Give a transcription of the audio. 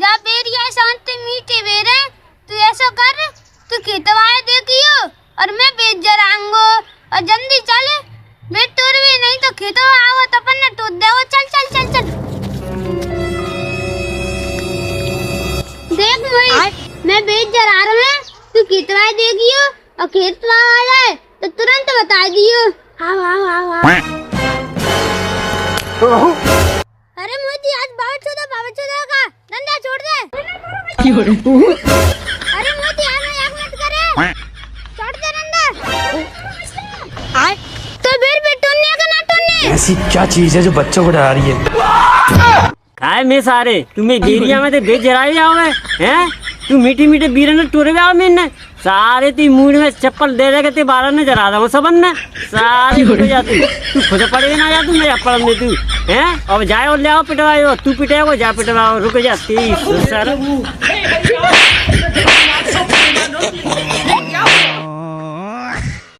जा बेरिया शांति मीठे बेरे तू ऐसा कर तू खेतवाए देखियो और मैं बेच जरांगो और जल्दी चल बेट तोर भी नहीं तो खेतवा आओ तो अपन ने टूट देओ चल चल चल चल देख मैं बेच जरा रहा हूँ तू खेतवाए देखियो और खेतवा आ जाए तो तुरंत बता दियो। आओ आओ आओ आओ अरे मोदी आज बाबा चौदह का धंधा छोड़ दे। अरे मोदी आना एक मत करे छोड़ दे धंधा तो फिर भी टुन्ने का ना टुन्ने ऐसी क्या चीज है जो बच्चों को डरा रही है। काय में सारे तुम्हें गेरिया में तो बेच जराए जाओ हैं तू मीठी मीठे बीरे ने टूरे आओ मैंने सारे ती मूड में चप्पल दे देगा ते 12 ने जरा रहा हूँ सबन ने सारे रुक जाती तू खुद पड़े ना जा तू मेरा पड़म दे तू हैं अब जाए और ले आओ पिटवाओ तू पिटाओ जा पिटवाओ रुक जाती सारा